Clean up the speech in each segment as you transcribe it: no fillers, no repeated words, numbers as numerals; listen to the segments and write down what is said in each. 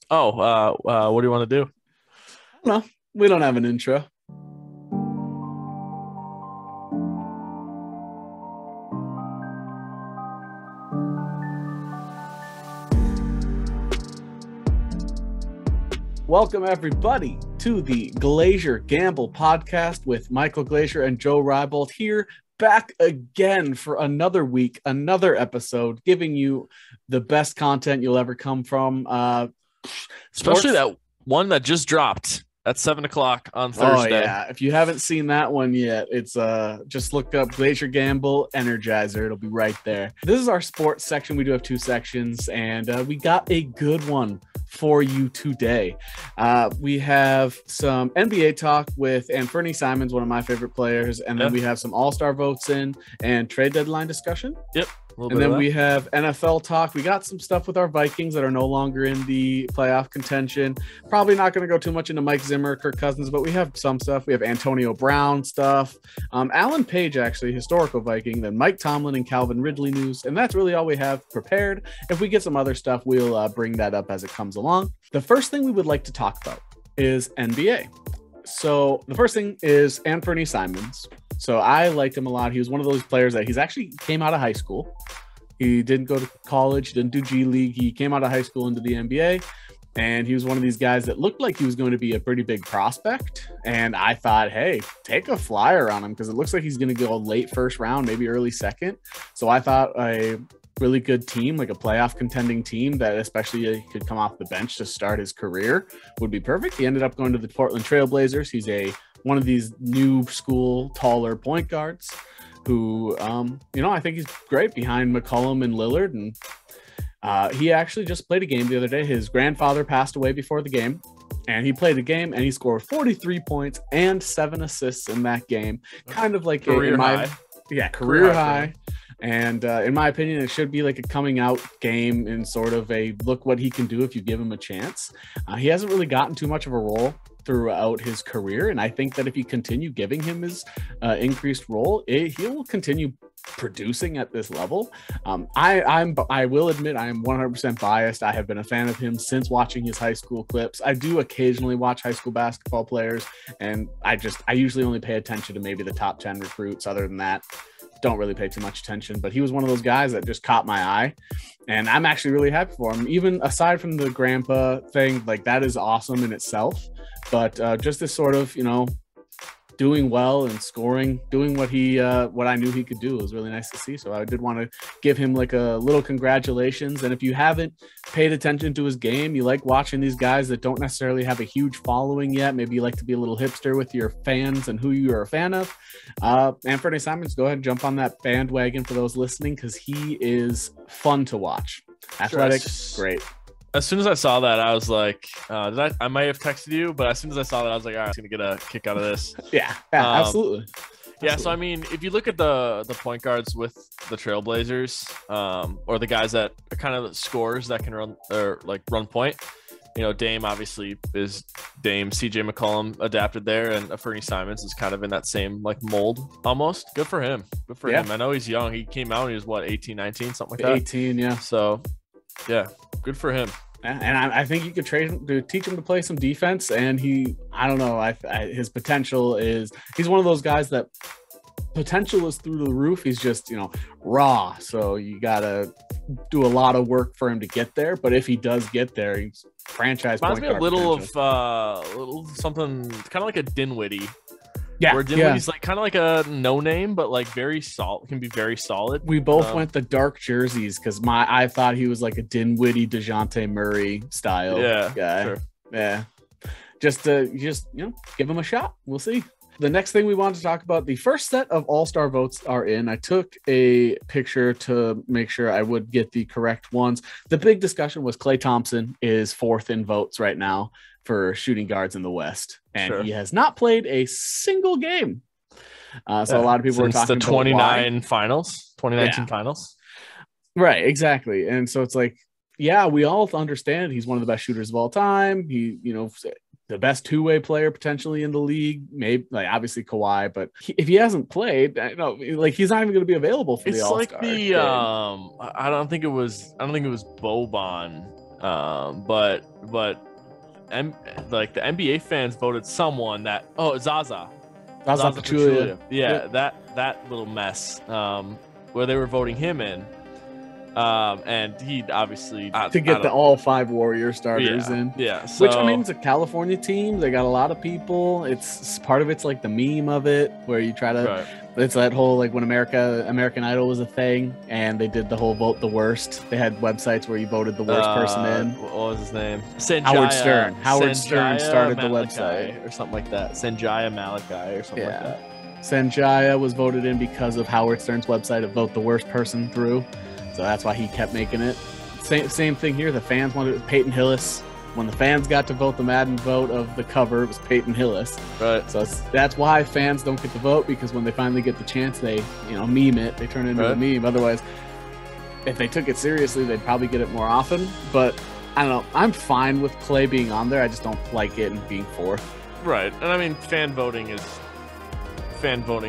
What do you want to do? No, we don't have an intro. Welcome, everybody, to the Glaziar Gambol podcast with Mychal Glaziar and Joe Rybolt here, back again for another week, another episode, giving you the best content you'll ever come from. Especially that one that just dropped at 7:00 on Thursday. Oh, yeah. If you haven't seen that one yet, it's just look up Glaziar Gambol Energizer. It'll be right there. This is our sports section. We do have two sections, and we got a good one for you today. We have some NBA talk with Anfernee Simons, one of my favorite players, and then we have some all-star votes in and trade deadline discussion. Yep. And then we have NFL talk. We got some stuff with our Vikings that are no longer in the playoff contention. Probably not going to go too much into Mike Zimmer, Kirk Cousins, but we have some stuff. We have Antonio Brown stuff. Alan Page, actually, historical Viking. Then Mike Tomlin and Calvin Ridley news. And that's really all we have prepared. If we get some other stuff, we'll bring that up as it comes along. The first thing we would like to talk about is NBA. So the first thing is Anfernee Simons. So I liked him a lot. He was one of those players that he's actually came out of high school. He didn't go to college, didn't do G League. He came out of high school into the NBA, and he was one of these guys that looked like he was going to be a pretty big prospect. And I thought, hey, take a flyer on him because it looks like he's going to go late first round, maybe early second. So I thought a really good team, like a playoff contending team that especially could come off the bench to start his career would be perfect. He ended up going to the Portland Trailblazers. He's one of these new school, taller point guards who, I think he's great behind McCollum and Lillard. And he actually just played a game the other day. His grandfather passed away before the game, and he played the game, and he scored 43 points and 7 assists in that game. Kind of like career high. Yeah, career high. And in my opinion, it should be like a coming out game and sort of a look what he can do if you give him a chance. He hasn't really gotten too much of a role throughout his career, and I think that if you continue giving him his increased role, he'll continue producing at this level. I will admit I am 100% biased. I have been a fan of him since watching his high school clips. I do occasionally watch high school basketball players, and I usually only pay attention to maybe the top 10 recruits. Other than that, don't really pay too much attention, but he was one of those guys that just caught my eye, and I'm actually really happy for him. Even aside from the grandpa thing, like that is awesome in itself, but just this sort of, doing well and scoring, doing what I knew he could do was really nice to see. So I did want to give him like a little congratulations. And if you haven't paid attention to his game, you like watching these guys that don't necessarily have a huge following yet, maybe you like to be a little hipster with your fans and who you are a fan of, Anfernee Simons, go ahead and jump on that bandwagon for those listening, because he is fun to watch. Athletic, great. As soon as I saw that, I was like, I might have texted you, but as soon as I saw that, I was like, all right, I'm going to get a kick out of this. Yeah, absolutely. Yeah, so I mean, if you look at the point guards with the Trailblazers, or the guys that are kind of scorers that can run point, Dame obviously is Dame. CJ McCollum adapted there, and Anfernee Simons is kind of in that same like mold almost. Good for him. Good for him. I know he's young. He came out and he was 18, 19, something like that. 18, yeah. So, yeah, good for him. And I think you could trade him to teach him to play some defense. And I don't know, his potential is, he's one of those guys that potential is through the roof. He's just, raw. So you got to do a lot of work for him to get there. But if he does get there, he's franchise point guard. Reminds me a little something kind of like a Dinwiddie. Yeah, where Dinwiddie's like kind of like a no name, but like very solid, can be very solid. We both went the dark jerseys because I thought he was like a Dinwiddie, DeJounte Murray style guy. Sure. Yeah, just give him a shot. We'll see. The next thing we wanted to talk about, the first set of all-star votes are in. I took a picture to make sure I would get the correct ones. The big discussion was Klay Thompson is 4th in votes right now for shooting guards in the West, and he has not played a single game. So a lot of people were talking about the 2019 finals. Right, exactly. And so it's like, yeah, we all understand he's one of the best shooters of all time. He, the best two-way player potentially in the league, maybe like obviously Kawhi, but if he hasn't played, he's not even going to be available for the All-Star. It's like I don't think it was Boban. Like the NBA fans voted someone that Zaza Pachulia. Yeah, that little mess where they were voting him in. And he obviously to get all 5 Warrior starters in. Yeah. So, which, I mean, it's a California team. They got a lot of people. It's part of it's like the meme of it where you try to it's that whole like when American Idol was a thing and they did the whole vote the worst. They had websites where you voted the worst person in. What was his name? Howard Stern. Howard Stern started the website or something like that. Sanjaya Malachi or something like that. Sanjaya was voted in because of Howard Stern's website of vote the worst person through. So that's why he kept making it. Same thing here. The fans wanted Peyton Hillis. When the fans got to vote the Madden vote of the cover, it was Peyton Hillis. Right. So that's why fans don't get to vote, because when they finally get the chance, they meme it. They turn it into a meme. Otherwise, if they took it seriously, they'd probably get it more often. But I don't know. I'm fine with Clay being on there. I just don't like it and being fourth. Right. And I mean, fan voting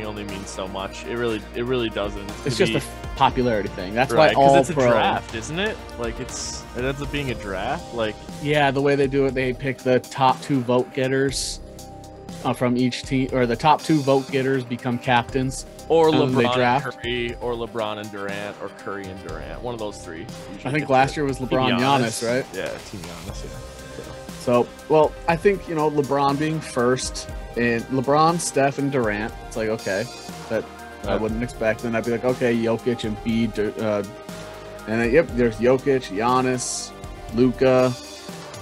only means so much. It really doesn't. It's just a popularity thing. That's why all it's a draft, isn't it? Like it ends up being a draft. Like the way they do it, they pick the top 2 vote getters from each team, or the top 2 vote getters become captains. Or LeBron and Curry, or LeBron and Durant, or Curry and Durant. One of those 3. I think last year was LeBron Giannis, right? Yeah, Team Giannis. Yeah. So, well, I think LeBron being first, and LeBron, Steph, and Durant. It's like, okay, that I wouldn't expect. Then I'd be like, okay, Jokic and Embiid, and then there's Jokic, Giannis, Luka,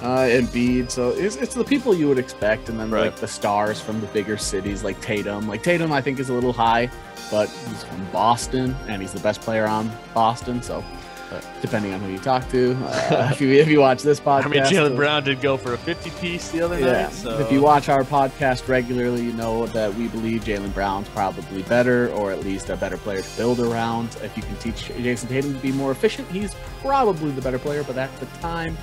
Embiid. So it's the people you would expect, and then like the stars from the bigger cities like Tatum. Like Tatum, I think is a little high, but he's from Boston and he's the best player on Boston. So depending on who you talk to, if you watch this podcast, I mean, Jaylen Brown did go for a 50-piece the other night. So if you watch our podcast regularly, you know that we believe Jaylen Brown's probably better, or at least a better player to build around. If you can teach Jason Tatum to be more efficient, he's probably the better player. But at the time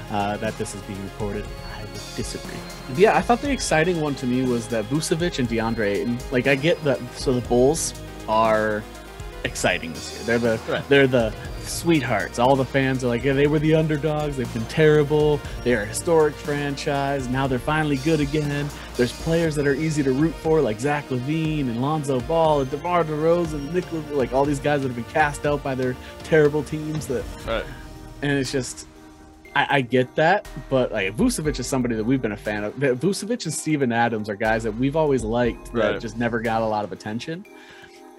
that this is being recorded, I would disagree. Yeah, I thought the exciting one to me was that Vucevic and DeAndre Ayton. Like, I get that. So the Bulls are exciting this year. They're the sweethearts. All the fans are like, yeah, they were the underdogs. They've been terrible. They're a historic franchise. Now they're finally good again. There's players that are easy to root for, like Zach LaVine and Lonzo Ball and DeMar DeRozan and Nick, like all these guys that have been cast out by their terrible teams. And it's just, I get that, but like Vucevic is somebody that we've been a fan of. Vucevic and Steven Adams are guys that we've always liked that just never got a lot of attention.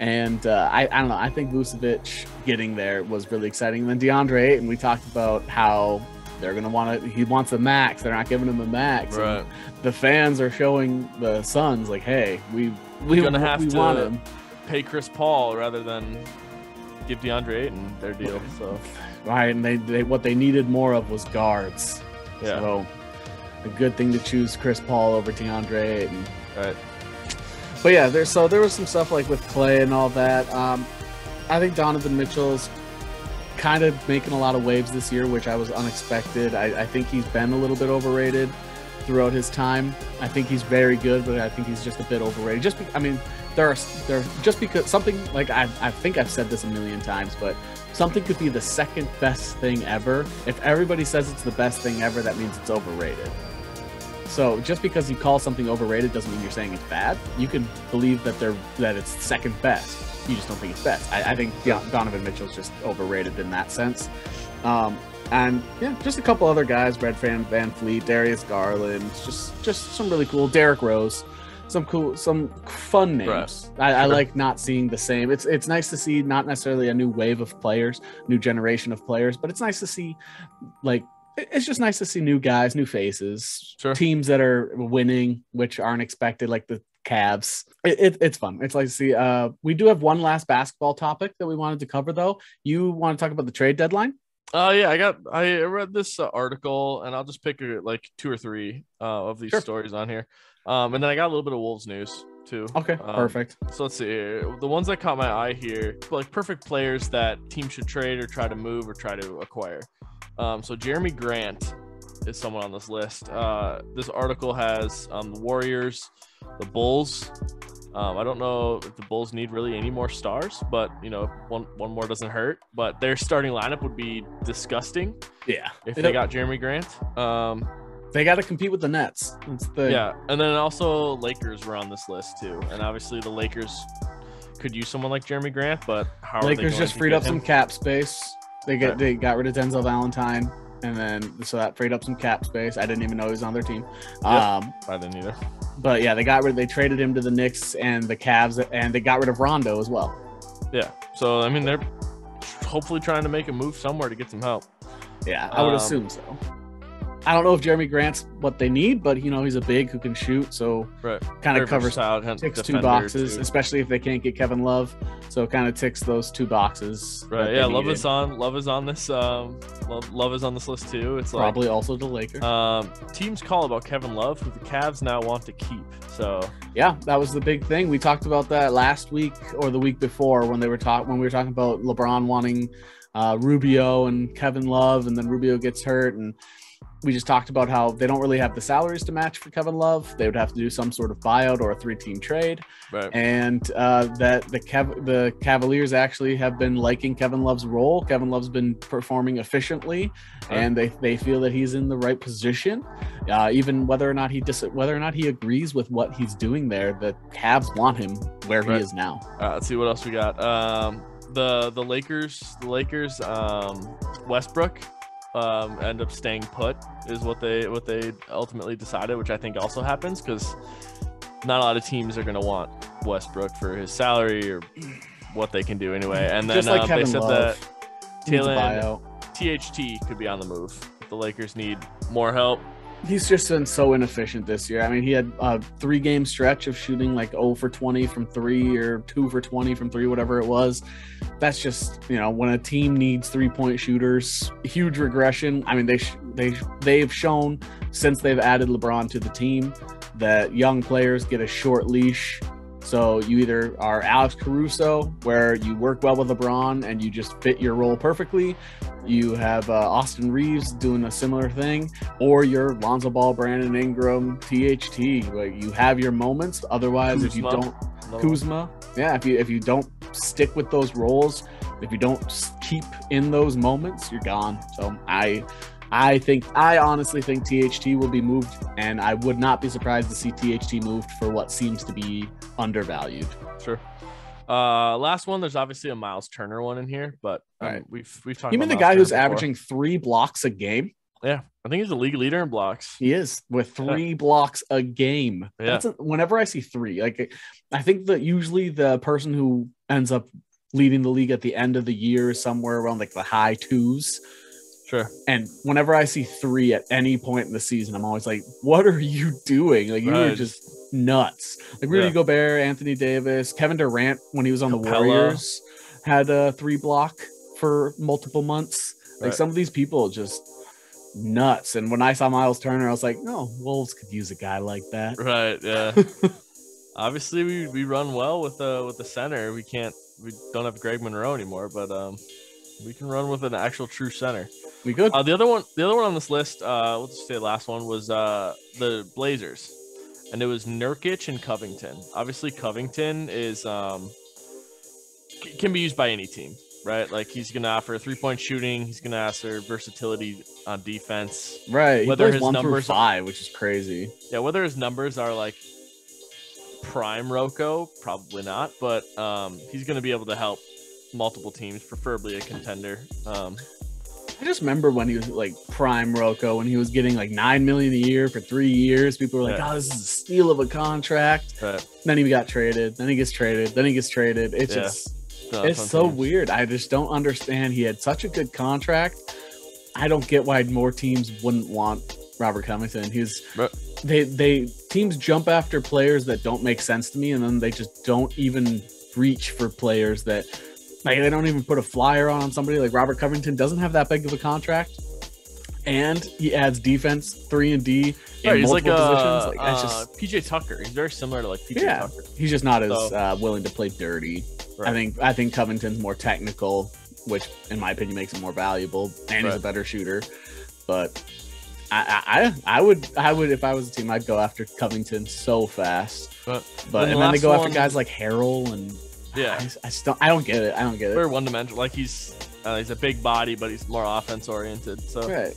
And I don't know. I think Vucevic getting there was really exciting. And then DeAndre Ayton, we talked about how they're going to want to. He wants a max. They're not giving him a max. Right. And the fans are showing the Suns like, hey, we gonna have to want him. Pay Chris Paul rather than give DeAndre Ayton their deal. So right, and they what they needed more of was guards. Yeah. So a good thing to choose Chris Paul over DeAndre Ayton. Right. But yeah, there was some stuff like with Clay and all that. I think Donovan Mitchell's kind of making a lot of waves this year, which I was unexpected. I think he's been a little bit overrated throughout his time. I think he's very good, but I think he's just a bit overrated. Just because something like I think I've said this a million times, but something could be the second best thing ever. If everybody says it's the best thing ever, that means it's overrated. So just because you call something overrated doesn't mean you're saying it's bad. You can believe that it's second best. You just don't think it's best. I think Donovan Mitchell's just overrated in that sense. And yeah, just a couple other guys: Red Van Fleet, Darius Garland, just some really cool. Derrick Rose, some fun names. Right. I like not seeing the same. It's nice to see not necessarily a new wave of players, new generation of players, but it's nice to see it's just nice to see new guys, new faces, teams that are winning, which aren't expected, like the Cavs. It's fun. It's like to see. We do have one last basketball topic that we wanted to cover, though. You want to talk about the trade deadline? Yeah, I read this article, and I'll just pick like 2 or 3 of these stories on here. And then I got a little bit of Wolves news too. Okay, perfect. So let's see here. The ones that caught my eye here, like perfect players that teams should trade or try to move or try to acquire. So Jerami Grant is someone on this list. This article has the Warriors, the Bulls, I don't know if the Bulls need really any more stars, but one more doesn't hurt. But their starting lineup would be disgusting. Yeah, if they got Jerami Grant. They got to compete with the Nets. Yeah, and then also Lakers were on this list too, and obviously the Lakers could use someone like Jerami Grant, but how are Lakers they just freed up some cap space. They got rid of Denzel Valentine, and then so that freed up some cap space. I didn't even know he was on their team. I didn't either. But yeah, they traded him to the Knicks and the Cavs, and they got rid of Rondo as well. Yeah, so I mean they're hopefully trying to make a move somewhere to get some help. Yeah, I would assume so. I don't know if Jerami Grant's what they need, but he's a big who can shoot, so kind of covers ticks two boxes, especially if they can't get Kevin Love. So it kind of ticks those two boxes. Right. Yeah, Love is on this Love is on this list too. It's probably also the Lakers. Teams call about Kevin Love, who the Cavs now want to keep. So yeah, that was the big thing. We talked about that last week or the week before when we were talking about LeBron wanting Rubio and Kevin Love, and then Rubio gets hurt, and we just talked about how they don't really have the salaries to match for Kevin Love. They would have to do some sort of buyout or a 3-team trade. Right. And that the Cavaliers actually have been liking Kevin Love's role. Kevin Love's been performing efficiently, and they feel that he's in the right position. Even whether or not he agrees with what he's doing there, the Cavs want him where he is now. Let's see what else we got. The Lakers, Westbrook. End up staying put is what they ultimately decided, which I think also happens because not a lot of teams are going to want Westbrook for his salary or what they can do anyway. And then they said that THT could be on the move if the Lakers need more help. He's just been so inefficient this year. I mean, he had a 3-game stretch of shooting like 0 for 20 from 3 or 2 for 20 from 3, whatever it was. That's just, when a team needs 3-point shooters, huge regression. I mean, they've shown since they've added LeBron to the team that young players get a short leash. So you either are Alex Caruso, where you work well with LeBron and you just fit your role perfectly. You have Austin Reeves doing a similar thing, or you're Lonzo Ball, Brandon Ingram, THT. Like, you have your moments. Otherwise, if you don't, Kuzma, if you don't stick with those roles, if you don't keep in those moments, you're gone. So I honestly think THT will be moved, and I would not be surprised to see THT moved for what seems to be undervalued. Sure. Last one, there's obviously a Myles Turner one in here, but we've talked. You mean the guy who's averaging 3 blocks a game? Yeah, I think he's the league leader in blocks. He is, with 3 blocks a game. Yeah. Whenever I see 3, I think that usually the person who ends up leading the league at the end of the year is somewhere around the high 2s. Sure. And whenever I see 3 at any point in the season, I'm always like, what are you doing? You were just nuts. Rudy Gobert, Anthony Davis, Kevin Durant, when he was on the Warriors, had a 3 block for multiple months. Some of these people just nuts. And when I saw Myles Turner, I was like, no, Wolves could use a guy like that. Right. Yeah. Obviously we run well with the center. We don't have Greg Monroe anymore, but we can run with an actual true center. We could. The other one on this list, we'll just say the last one, was the Blazers, and it was Nurkic and Covington. Obviously, Covington is can be used by any team, right? He's gonna offer 3-point shooting. He's gonna offer versatility on defense. Right. Whether his 1 numbers through 5, which is crazy. Yeah. Whether his numbers are prime Rocco, probably not, but he's gonna be able to help multiple teams, preferably a contender. I just remember when he was prime Rocco, when he was getting $9 million a year for 3 years. People were like, "Oh, this is a steal of a contract." Right. Then he got traded. Then he gets traded. Then he gets traded. It's so weird. I just don't understand. He had such a good contract. I don't get why more teams wouldn't want Robert Covington. Teams jump after players that don't make sense to me, and then they just don't even reach for players that. They don't even put a flyer on somebody. Robert Covington doesn't have that big of a contract, and he adds defense, 3 and D in multiple positions. That's just PJ Tucker. He's very similar to PJ Tucker. He's just not as willing to play dirty. Right. I think Covington's more technical, which in my opinion makes him more valuable, and he's a better shooter. But I would if I was a team, I'd go after Covington so fast. But and then they go after guys like Harrell and I don't get it. Very one dimensional. Like he's a big body, but he's more offense oriented. So right.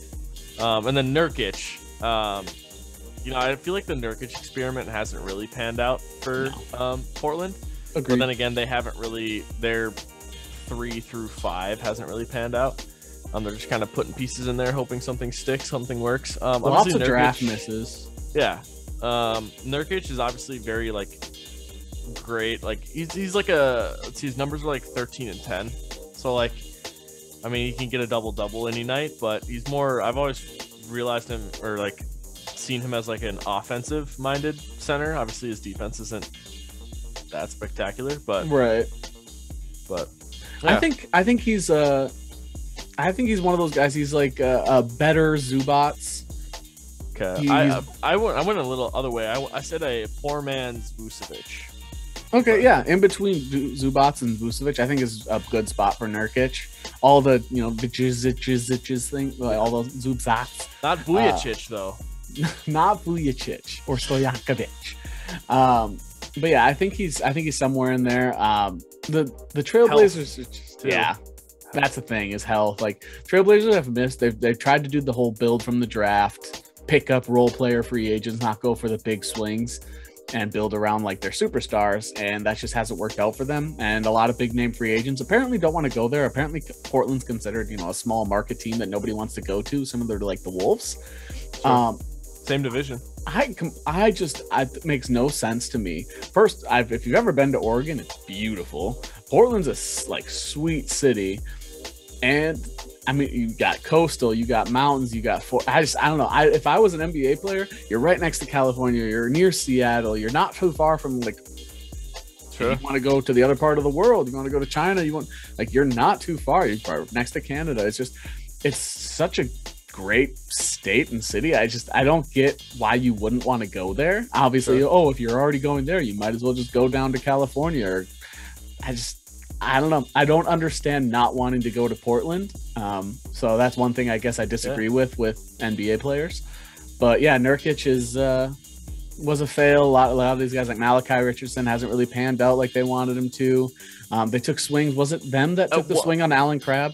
And then Nurkic. I feel like the Nurkic experiment hasn't really panned out for Portland. Agreed. But then again, they haven't really. Their 3 through 5 hasn't really panned out. They're just kind of putting pieces in there, hoping something sticks, something works. Lots of draft misses. Yeah. Nurkic is obviously very like great. Like he's like his numbers are like 13 and 10. So like, I mean, he can get a double any night, but he's more. I've always realized him or like seen him as like an offensive minded center. Obviously, his defense isn't that spectacular, but right. But yeah. I think he's one of those guys. He's like a better Zubats. Okay, I went a little other way. I said a poor man's Vucevic. Okay, yeah, in between Zubats and Vucevic, I think is a good spot for Nurkic. All the Vujicic thing, like all those Zubats. Not Vujicic though. Not Vujicic or Stojakovic. But yeah, I think he's somewhere in there. The Trailblazers, yeah. That's the thing is health. Like Trailblazers have missed. They've tried to do the whole build from the draft, pick up role player free agents, not go for the big swings, and build around like their superstars. And that just hasn't worked out for them. And a lot of big name free agents apparently don't want to go there. Apparently Portland's considered, a small market team that nobody wants to go to, similar to like the Wolves. Sure. Same division. It makes no sense to me. First, if you've ever been to Oregon, it's beautiful. Portland's a sweet city. And I mean, you got coastal, you got mountains, you got I don't know. If I was an NBA player, you're right next to California, you're near Seattle, you're not too far from like. Sure. You want to go to the other part of the world, you want to go to China, you're not too far. You're next to Canada. It's such a great state and city. I don't get why you wouldn't want to go there. Obviously, sure. If you're already going there, you might as well just go down to California. Or I don't know. I don't understand not wanting to go to Portland. So that's one thing I guess I disagree with NBA players. But yeah, Nurkic was a fail. A lot of these guys like Malachi Richardson hasn't really panned out like they wanted him to. They took swings. Was it them that took the swing on Allen Crabbe?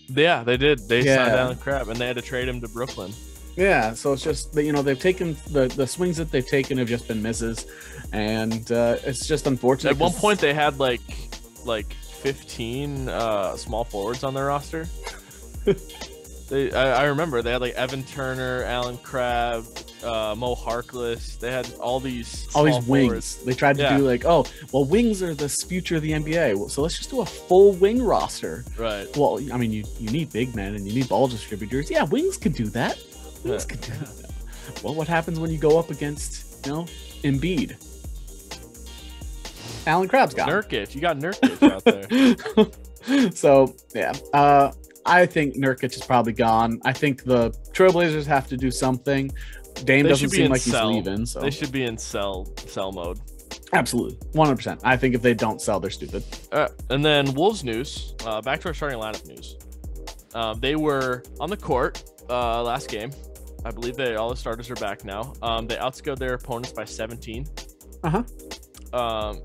Yeah, they did. They signed Allen Crabbe, and they had to trade him to Brooklyn. Yeah, so it's just that they've taken the swings that they've taken have just been misses, and it's just unfortunate. At one point, they had like 15 small forwards on their roster. I remember they had like Evan Turner, Allen Crabbe, Mo Harkless. They had all these wings. Forwards. They tried to do wings are the future of the NBA. So let's just do a full wing roster. Right. Well, I mean, you need big men and you need ball distributors. Yeah, wings can do that. Wings can do that. Well, what happens when you go up against Embiid? Allen Crabbe's got Nurkic. You got Nurkic out there. So yeah. I think Nurkic is probably gone. I think the Trailblazers have to do something. Dame doesn't seem like he's leaving. So they should be in sell mode. Absolutely. 100%. I think if they don't sell, they're stupid. And then Wolves news. Back to our starting lineup news. They were on the court last game. I believe all the starters are back now. They outscored their opponents by 17.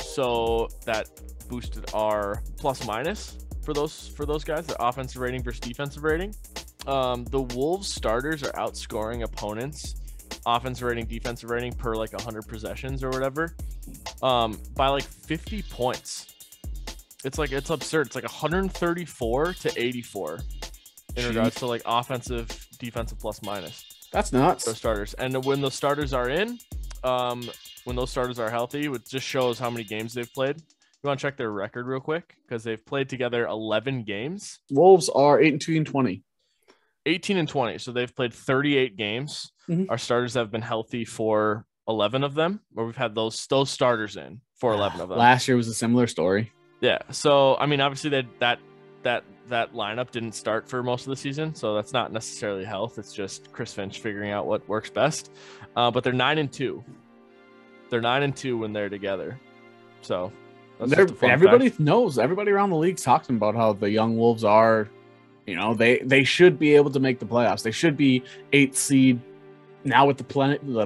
So that boosted our plus minus for those guys, the offensive rating versus defensive rating. The Wolves starters are outscoring opponents offensive rating, defensive rating per like 100 possessions or whatever by like 50 points. It's absurd. It's like 134 to 84 in regards to like offensive, defensive plus minus. That's nuts. For starters. And when those starters are in, when those starters are healthy, it just shows how many games they've played. You want to check their record real quick? Because they've played together 11 games. Wolves are 18-20. 18-20. So they've played 38 games. Mm-hmm. Our starters have been healthy for 11 of them, or we've had those starters in for 11 of them. Last year was a similar story. Yeah. So, I mean, obviously that lineup didn't start for most of the season. So that's not necessarily health. It's just Chris Finch figuring out what works best. But they're 9-2. They're 9-2 when they're together. So everybody knows. Everybody around the league's talking about how the young Wolves are You know, they should be able to make the playoffs. They should be 8th seed now with the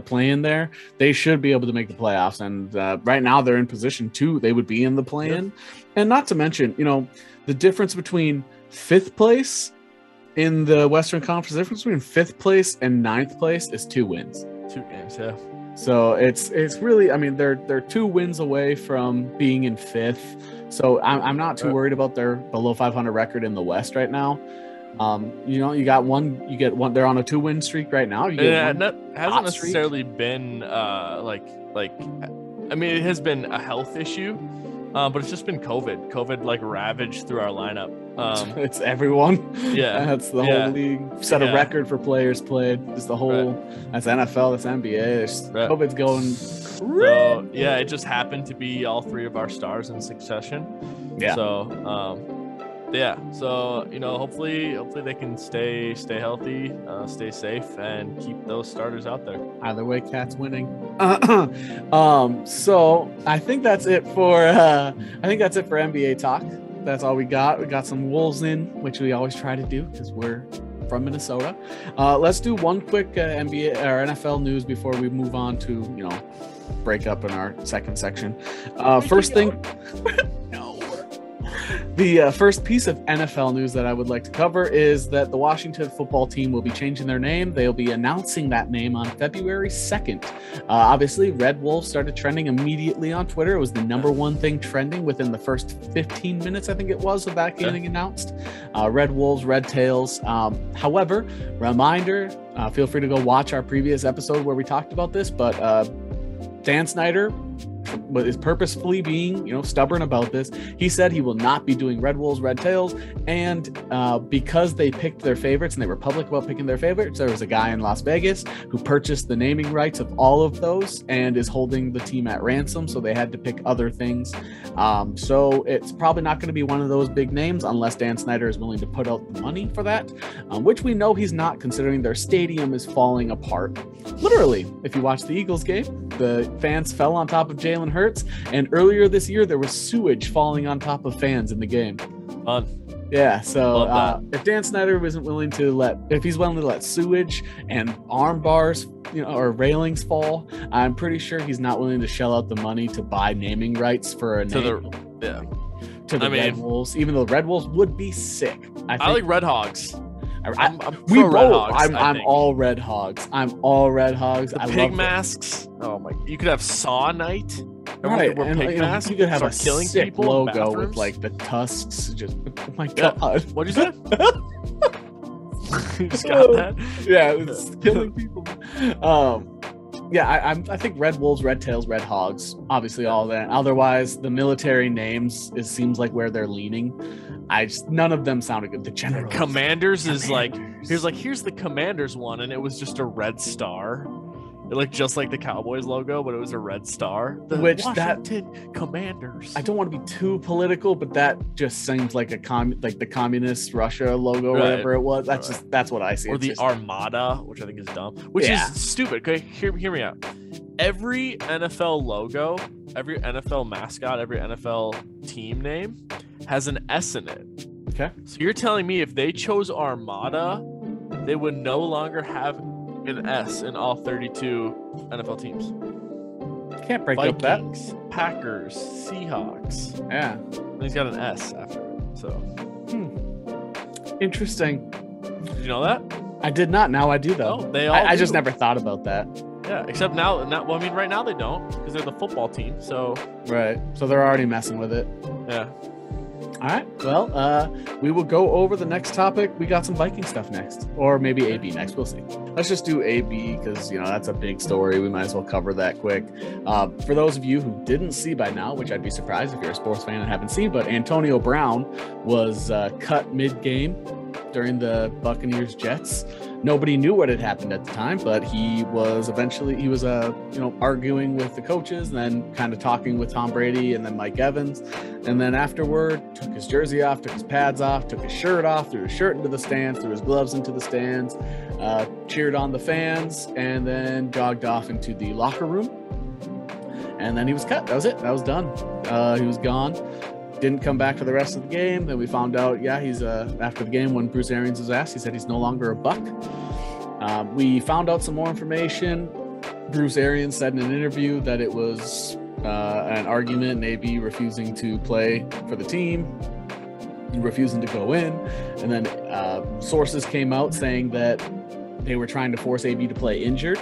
play-in there. They should be able to make the playoffs. And right now they're in position 2. They would be in the play-in. And not to mention, you know, the difference between 5th place in the Western Conference, the difference between 5th place and 9th place is 2 wins. 2 games, yeah. So it's really, I mean, they're 2 wins away from being in 5th. So I'm not too worried about their below 500 record in the West right now. You know, you get one. They're on a 2-win streak right now. And that hasn't necessarily been I mean, it has been a health issue, but it's just been COVID. COVID like ravaged through our lineup. It's everyone. Yeah, that's the whole league. Set a record for players played. It's the whole. That's NFL. That's NBA. COVID's going. So yeah, it just happened to be all 3 of our stars in succession. Yeah. So, so you know, hopefully they can stay healthy, stay safe, and keep those starters out there. Either way, Cat's winning. So I think that's it for NBA talk. That's all we got. We got some Wolves in, which we always try to do because we're from Minnesota. Let's do one quick NBA or NFL news before we move on to, you know, break up in our second section. First thing. The first piece of NFL news that I would like to cover is that the Washington football team will be changing their name. They'll be announcing that name on February 2nd. Obviously, Red Wolves started trending immediately on Twitter. It was the #1 thing trending within the first 15 minutes, I think it was, of that getting announced. Red Wolves, Red Tails. However, reminder, feel free to go watch our previous episode where we talked about this, but Dan Snyder is purposefully being, you know, stubborn about this. He said he will not be doing Red Wolves, Red Tails, and because they picked their favorites and they were public about picking their favorites, there was a guy in Las Vegas who purchased the naming rights of all of those and is holding the team at ransom, so they had to pick other things. So it's probably not going to be one of those big names unless Dan Snyder is willing to put out the money for that, which we know he's not, considering their stadium is falling apart. Literally, if you watch the Eagles game, the fans fell on top of Jalen Hurts, and earlier this year there was sewage falling on top of fans in the game. Fun. Yeah, so if Dan Snyder isn't willing to if he's willing to let sewage and arm bars, you know, or railings fall, I'm pretty sure he's not willing to shell out the money to buy naming rights for a name. To the Red Wolves, even though the Red Wolves would be sick. I like Red Hogs. I'm Red Hogs. I'm all Red Hogs. I'm all Red Hogs. The pig masks. Oh my! You could have Saw Night. Right, and you could have a killing sick logo with like the tusks. Just oh my god! What'd you say? You just got that? Yeah, it's killing people. Yeah, I think Red Wolves, Red Tails, Red Hogs, obviously all that. Otherwise, the military names, it seems like where they're leaning. None of them sounded good. The Generals. Commanders is like, here's the Commanders one, and it was just a red star. It looked just like the Cowboys logo, but it was a red star. The Washington Commanders. I don't want to be too political, but that just seems like the communist Russia logo, or whatever it was. That's what I see. Or the Armada, which I think is dumb, which is stupid. Okay, hear me out. Every NFL logo, every NFL mascot, every NFL team name has an S in it. Okay. So you're telling me if they chose Armada, they would no longer have an S in all 32 NFL teams. Can't break Vikings, up that. Packers, Seahawks. Yeah. And he's got an S after it. So. Interesting. Did you know that? I did not. Now I do, though. Oh, they all I just never thought about that. Yeah, except now. Well, I mean, right now they don't because they're the football team. So. Right. So they're already messing with it. Yeah. All right. Well, we will go over the next topic. We got some Viking stuff next, or maybe AB next. We'll see. Let's just do AB because, you know, that's a big story. We might as well cover that quick. For those of you who didn't see by now, which I'd be surprised if you're a sports fan and haven't seen, but Antonio Brown was cut mid-game during the Bucaneers Jets. Nobody knew what had happened at the time, but he was arguing with the coaches and then kind of talking with Tom Brady and then Mike Evans. And then afterward, took his jersey off, took his pads off, took his shirt off, threw his shirt into the stands, threw his gloves into the stands, cheered on the fans, and then jogged off into the locker room. And then he was cut. That was it. That was done. He was gone. didn't come back for the rest of the game. Then we found out, yeah, he's after the game when Bruce Arians was asked, he said he's no longer a Buck. We found out some more information. Bruce Arians said in an interview that it was an argument and AB refusing to play for the team, refusing to go in. And then sources came out saying that they were trying to force AB to play injured,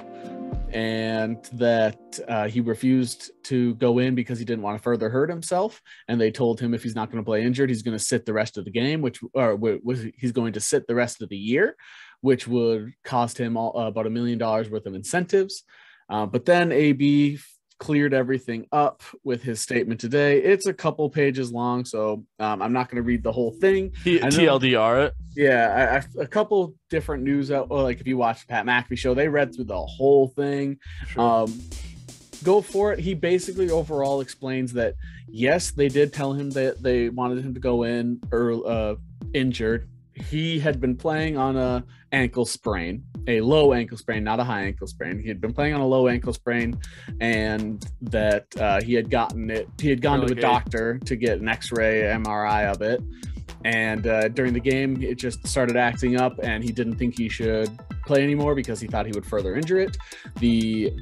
and that he refused to go in because he didn't want to further hurt himself. And they told him if he's not going to play injured, he's going to sit the rest of the game, he's going to sit the rest of the year, which would cost him about $1 million worth of incentives. But then AB cleared everything up with his statement today. It's a couple pages long, so I'm not going to read the whole thing. TLDR it. Yeah, a couple different news out. Like if you watch the Pat McAfee show, they read through the whole thing. Sure. Go for it. He basically overall explains that yes, they did tell him that they wanted him to go in injured. He had been playing on a low ankle sprain, not a high ankle sprain. He had been playing on a low ankle sprain, and that he had gone to a doctor to get an X-ray, MRI of it. And during the game, it just started acting up, and he didn't think he should play anymore because he thought he would further injure it. The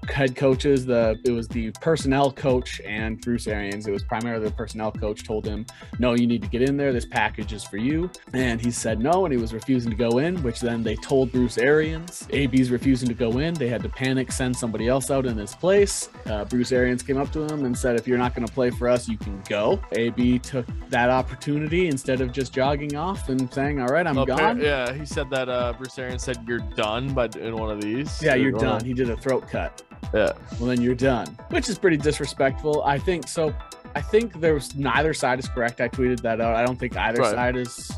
head coaches, it was the personnel coach and Bruce Arians. It was primarily the personnel coach told him, no, you need to get in there. This package is for you. And he said no, and he was refusing to go in, which then they told Bruce Arians. AB's refusing to go in. They had to panic, send somebody else out in his place. Bruce Arians came up to him and said, if you're not going to play for us, you can go. AB took that opportunity instead of just jogging off and saying, all right, I'm gone. Yeah, he said that Bruce Arians said, you're done in one of these. Yeah, you're done. He did a throat cut. Yeah. Well, then you're done, which is pretty disrespectful. I think so. I think there's neither side is correct. I tweeted that out. I don't think either side is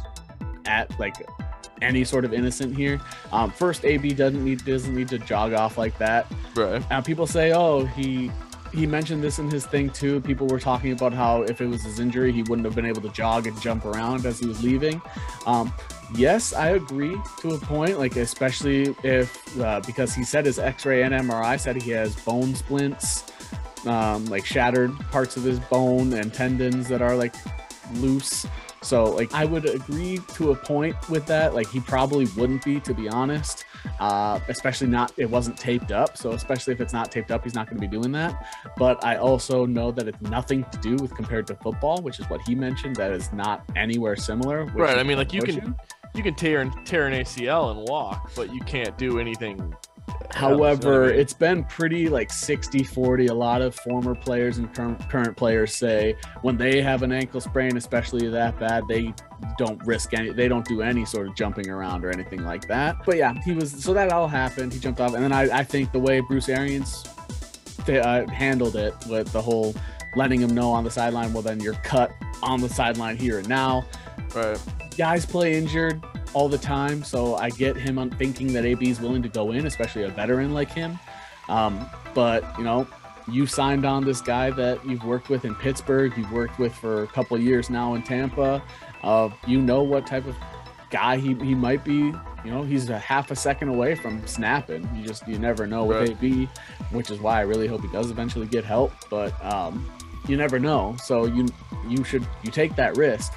at like any sort of innocent here. First, AB doesn't need to jog off like that. Right. People say, oh, he mentioned this in his thing too. People were talking about how if it was his injury, he wouldn't have been able to jog and jump around as he was leaving. Yes, I agree to a point, like especially if because he said his X-ray and MRI said he has bone splints, like shattered parts of his bone and tendons that are like loose. So like I would agree to a point with that. Like he probably wouldn't be, to be honest, especially it wasn't taped up. So especially if it's not taped up, he's not going to be doing that. But I also know that it's nothing to do with compared to football, which is what he mentioned. That is not anywhere similar. Right. I mean, like you can tear an ACL and walk, but you can't do anything. However, it's been pretty like 60-40. A lot of former players and current players say when they have an ankle sprain, especially that bad, they don't do any sort of jumping around or anything like that. But yeah, so that all happened. He jumped off. And then I think the way Bruce Arians handled it with the whole letting him know on the sideline, well, then you're cut on the sideline here and now. Right. Guys play injured all the time, so I get him on thinking that AB is willing to go in, especially a veteran like him. But you signed on this guy that you've worked with in Pittsburgh, you've worked with for a couple of years now in Tampa. What type of guy he might be. He's a half a second away from snapping. You never know with AB, which is why I really hope he does eventually get help. But you never know, so you take that risk.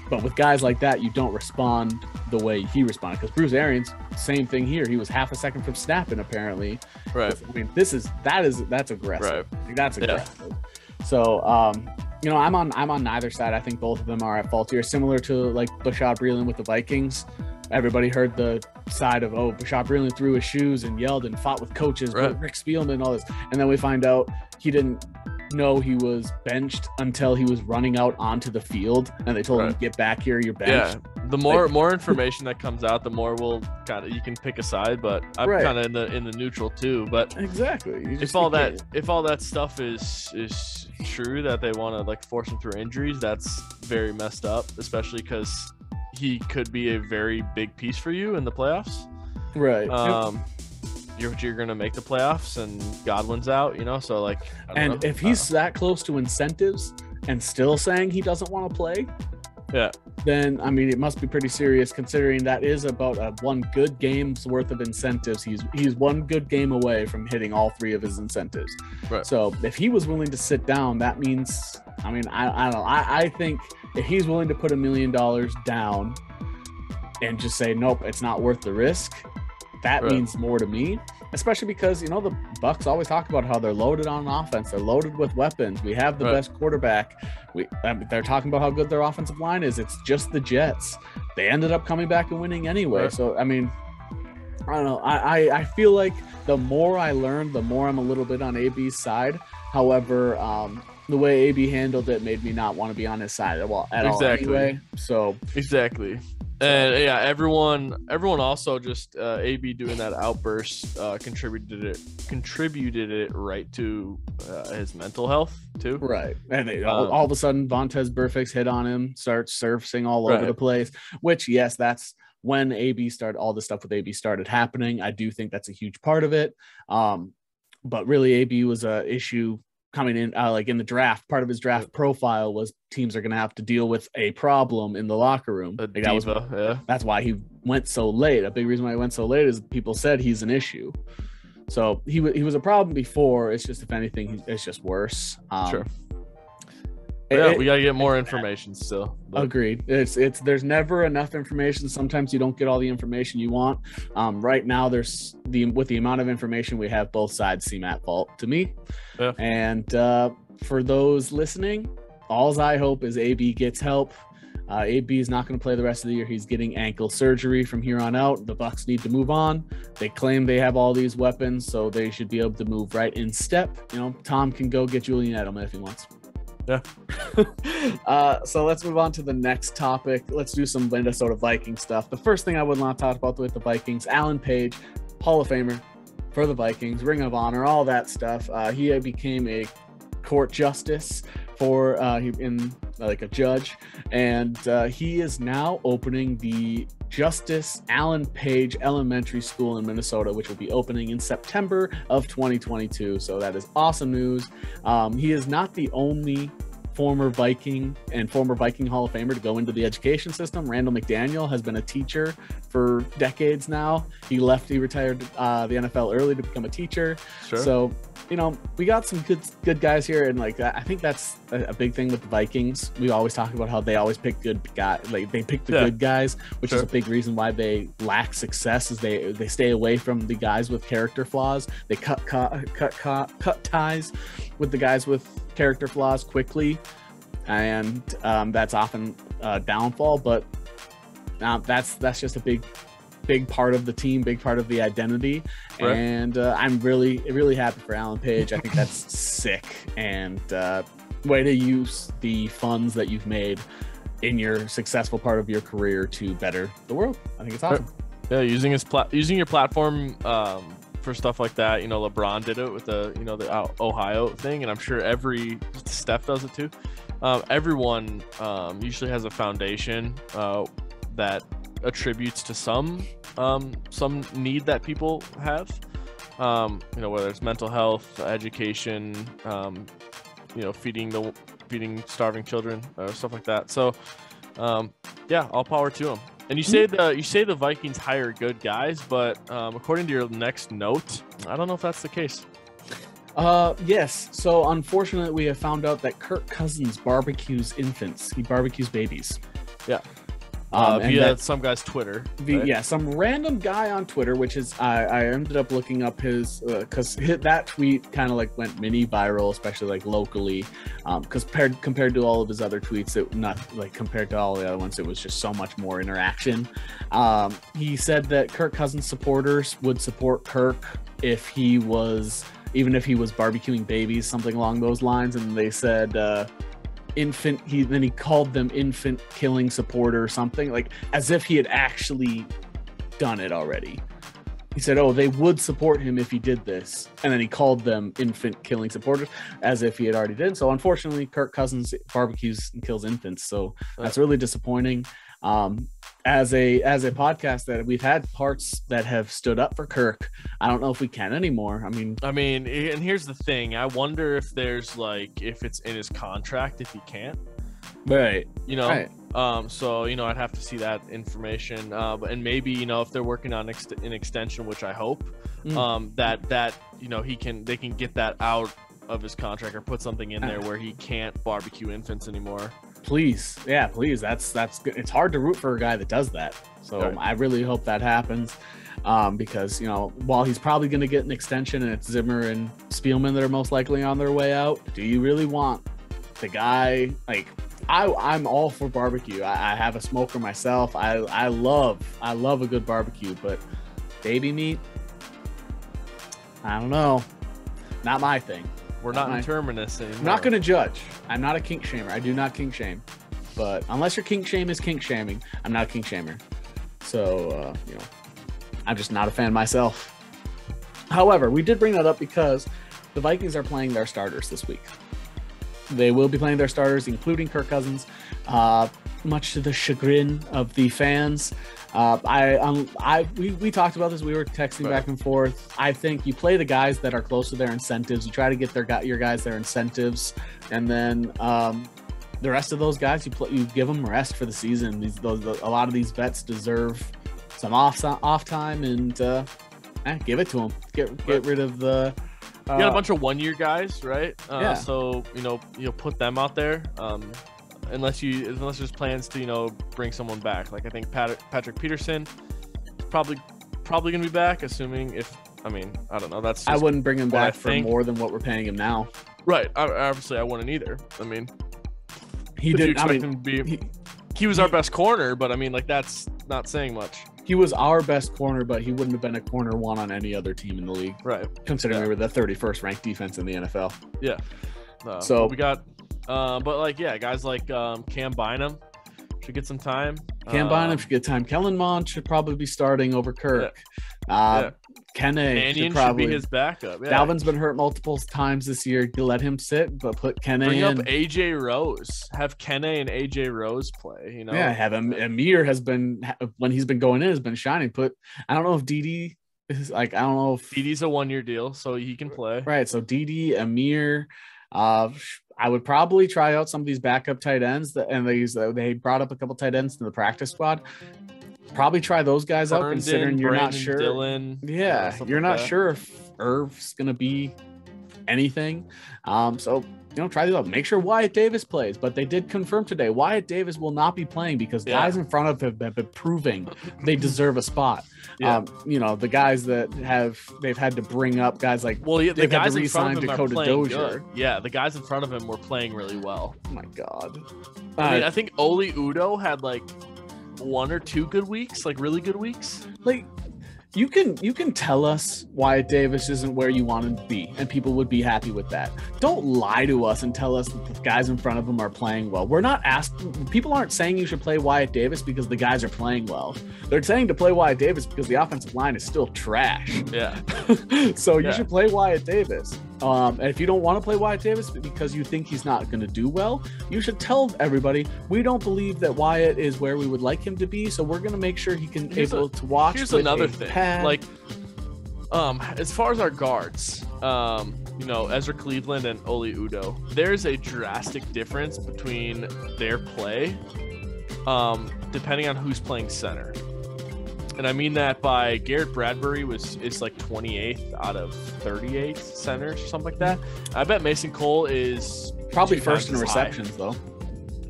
But with guys like that, you don't respond the way he responded. Because Bruce Arians, same thing here. He was half a second from snapping, apparently. Right. I mean, that's aggressive. Right. Like, that's aggressive. Yeah. So, I'm on neither side. I think both of them are at fault here. Similar to like Bashaud Breeland with the Vikings. Everybody heard the side of, Bashaud Breeland threw his shoes and yelled and fought with coaches, Rick Spielman and all this. And then we find out he didn't know he was benched until he was running out onto the field, and they told him, get back here, you're benched. Yeah, the more information that comes out, the more you can pick a side, but I'm kind of in the neutral too. But exactly, if all that stuff is true, that they want to like force him through injuries, that's very messed up, especially because he could be a very big piece for you in the playoffs. Right. You're going to make the playoffs and Godwin's out, so like, if he's that close to incentives and still saying he doesn't want to play, Yeah. then I mean it must be pretty serious, considering that is about a one good game's worth of incentives. He's one good game away from hitting all 3 of his incentives. Right. So if he was willing to sit down, that means, I mean, I don't know. I think if he's willing to put $1 million down and just say nope, it's not worth the risk, that means more to me. Especially because, you know, the Bucks always talk about how they're loaded on offense. They're loaded with weapons. We have the best quarterback. They're talking about how good their offensive line is. It's just the Jets. They ended up coming back and winning anyway. Right. So, I mean, I don't know. I feel like the more I learn, the more I'm a little bit on AB's side. However, the way AB handled it made me not want to be on his side at all anyway. So exactly. And yeah, everyone also just AB doing that outburst contributed it right to his mental health too. Right. And all of a sudden Vontaze Burfict's hit on him, starts surfacing all over the place, which yes, that's when all the stuff with AB started happening. I do think that's a huge part of it. But really AB was a issue coming in, like in the draft. Part of his draft profile was teams are going to have to deal with a problem in the locker room. That's why he went so late. A big reason why he went so late is people said he's an issue. So he was a problem before. It's just, if anything, it's just worse. Sure. We got to get more information still. Agreed. There's never enough information. Sometimes you don't get all the information you want. Right now, with the amount of information we have, both sides seem at fault to me. Yeah. And for those listening, all I hope is AB gets help. AB is not going to play the rest of the year. He's getting ankle surgery from here on out. The Bucks need to move on. They claim they have all these weapons, so they should be able to move right in step. You know, Tom can go get Julian Edelman if he wants. Yeah. So let's move on to the next topic. Let's do some Minnesota Vikings stuff. The first thing I would want to talk about with the Vikings, Alan Page, Hall of Famer for the Vikings, Ring of Honor, all that stuff. He became a court justice like a judge, and he is now opening the Justice Alan Page Elementary School in Minnesota, which will be opening in September of 2022. So that is awesome news. He is not the only former Viking and former Viking Hall of Famer to go into the education system. Randall McDaniel has been a teacher for decades now. He retired the NFL early to become a teacher. Sure. So, you know, we got some good guys here, and like I think that's a big thing with the Vikings. We always talk about how they always pick good guys, like they pick the good guys, which is a big reason why they lack success. Is they stay away from the guys with character flaws. They cut ties with the guys with character flaws quickly, and that's often a downfall. But that's just a big part of the team, big part of the identity. Right. And I'm really happy for Alan Page. I think that's sick, and way to use the funds that you've made in your successful part of your career to better the world. I think it's awesome. Yeah, using your platform for stuff like that. You know, LeBron did it with the Ohio thing, and I'm sure Steph does it too. Everyone usually has a foundation that attributes to some need that people have, you know, whether it's mental health, education, you know, feeding starving children, stuff like that. So yeah, all power to them. And you say the Vikings hire good guys, but according to your next note, I don't know if that's the case. Yes. So unfortunately, we have found out that Kirk Cousins barbecues infants. He barbecues babies. Yeah. Via some guy's Twitter. Right? Yeah, some random guy on Twitter, which is I ended up looking up his because that tweet kind of like went mini viral, especially like locally, because compared to all of his other tweets, compared to all the other ones, it was just so much more interaction. He said that Kirk Cousins supporters would support Kirk even if he was barbecuing babies, something along those lines, and they said. He called them infant killing supporter or something, like as if he had actually done it already. He said, oh, they would support him if he did this, and then he called them infant killing supporters as if he had already did. So unfortunately, Kirk Cousins barbecues and kills infants, so that's really disappointing. As a podcast that we've had parts that have stood up for Kirk, I don't know if we can anymore. I mean, and here's the thing. I wonder if there's if it's in his contract, if he can't. Right. You know, right. So, I'd have to see that information. And maybe, if they're working on an extension, which I hope, that they can get that out of his contract or put something in there where he can't barbecue infants anymore. Please. Yeah, please. That's good. It's hard to root for a guy that does that. So right. I really hope that happens. Because, while he's probably going to get an extension and it's Zimmer and Spielman that are most likely on their way out, do you really want the guy? Like, I'm all for barbecue. I have a smoker myself. I love a good barbecue, but baby meat, I don't know. Not my thing. We're not in Terminus anymore. I'm not going to judge. I'm not a kink shamer. I do not kink shame. But unless your kink shame is kink shaming, I'm not a kink shamer. So, I'm just not a fan myself. However, we did bring that up because the Vikings are playing their starters this week. They will be playing their starters, including Kirk Cousins, much to the chagrin of the fans. We talked about this. We were texting back and forth. I think you play the guys that are close to their incentives. You try to get your guys their incentives, and then the rest of those guys, you give them rest for the season. A lot of these vets deserve some off time, and give it to them. Get rid of the. You got a bunch of 1-year guys, right? Yeah. So put them out there. Unless there's plans to bring someone back. Like I think Patrick Peterson probably gonna be back. Assuming I don't know. That's just I wouldn't bring him back for more than what we're paying him now. Right. Obviously, I wouldn't either. He didn't. Him to be. He was our best corner, but that's not saying much. He was our best corner, but he wouldn't have been a corner one on any other team in the league. Right. Considering we were the 31st ranked defense in the NFL. Yeah. So we got, guys like Cam Bynum should get some time. Cam Bynum should get time. Kellen Mond should probably be starting over Kirk. Kenne should be his backup. Yeah. Dalvin's been hurt multiple times this year. You let him sit, but put Kenne in. Bring up AJ Rose. Have Kenne and AJ Rose play. Yeah, have him. Amir has been, when he's been going in, has been shining. I don't know if DD is I don't know if DD's a 1-year deal, so he can play. Right. So DD, Amir, I would probably try out some of these backup tight ends they brought up a couple tight ends to the practice squad. Probably try those guys out, considering you're not sure. Dylan, you're not sure if Irv's gonna be anything. So try these out. Make sure Wyatt Davis plays, but they did confirm today Wyatt Davis will not be playing because guys in front of him have been proving they deserve a spot. The guys that they've had to bring up guys like the guys in front of him Dakota Dozier. Yeah, the guys in front of him were playing really well. Oh my god. I think Oli Udoh had 1 or 2 good weeks, really good weeks. You can tell us Wyatt Davis isn't where you want him to be, and people would be happy with that. Don't lie to us and tell us that the guys in front of him are playing well. We're not asking. People aren't saying you should play Wyatt Davis because the guys are playing well. They're saying to play Wyatt Davis because the offensive line is still trash. Yeah. So you should play Wyatt Davis. And if you don't want to play Wyatt Davis because you think he's not going to do well, you should tell everybody we don't believe that Wyatt is where we would like him to be. So we're going to make sure he can able to watch. Here's another thing. As far as our guards, Ezra Cleveland and Oli Udoh, there's a drastic difference between their play, depending on who's playing center. And I mean that by Garrett Bradbury is 28th out of 38 centers or something like that. I bet Mason Cole is probably first in receptions though.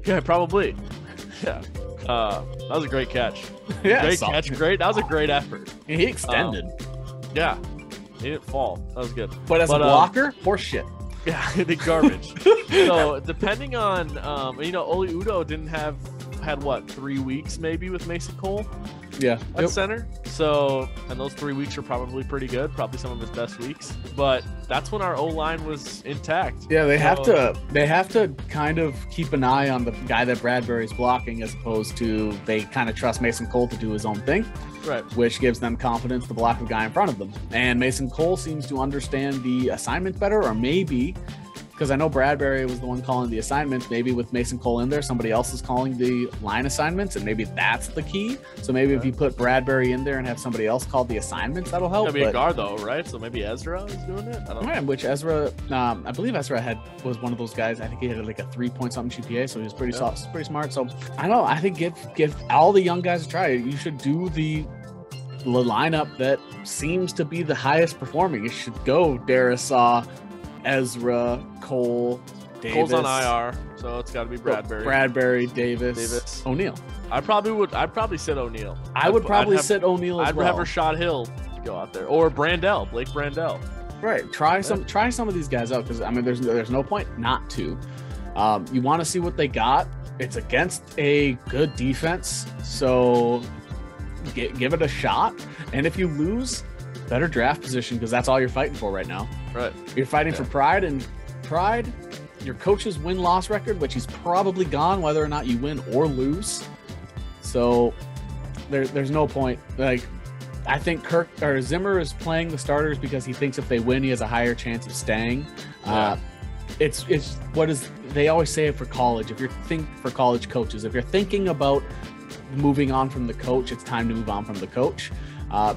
Yeah, probably. Yeah. That was a great catch. Great catch. That was a great effort. And he extended. Yeah. He didn't fall. That was good. But as a blocker, horse shit. Yeah, the garbage. So depending on Oli Udoh had 3 weeks maybe with Mason Cole. Yeah, at center. So, and those 3 weeks are probably pretty good, probably some of his best weeks. But that's when our O-line was intact. Yeah, they have to kind of keep an eye on the guy that Bradbury's blocking, as opposed to they kind of trust Mason Cole to do his own thing, right? Which gives them confidence to block the guy in front of them. And Mason Cole seems to understand the assignment better, or maybe because I know Bradbury was the one calling the assignments. Maybe with Mason Cole in there, somebody else is calling the line assignments, and maybe that's the key. So maybe if you put Bradbury in there and have somebody else call the assignments, that'll help. It'll be a guard though, right? So maybe Ezra is doing it. I don't know. Which Ezra, I believe Ezra was one of those guys. I think he had like a 3-point-something GPA, so he was pretty smart. So I don't know. I think give all the young guys a try. You should do the lineup that seems to be the highest performing. It should go Darisaw, Ezra, Cole, Davis. Cole's on IR, so it's got to be Bradbury, Davis, O'Neal. I'd probably sit O'Neal. I would probably sit O'Neal as well. I'd have Rashad Hill go out there, or Blake Brandell. Right. Try some of these guys out, because I mean there's no point not to. You want to see what they got. It's against a good defense, so give it a shot. And if you lose, better draft position, because that's all you're fighting for right now. Right. You're fighting for pride, and pride, your coach's win-loss record, which he's probably gone whether or not you win or lose. So there's no point. Like, I think Kirk or Zimmer is playing the starters because he thinks if they win, he has a higher chance of staying. Yeah. It's what is they always say it for college. For college coaches, if you're thinking about moving on from the coach, it's time to move on from the coach.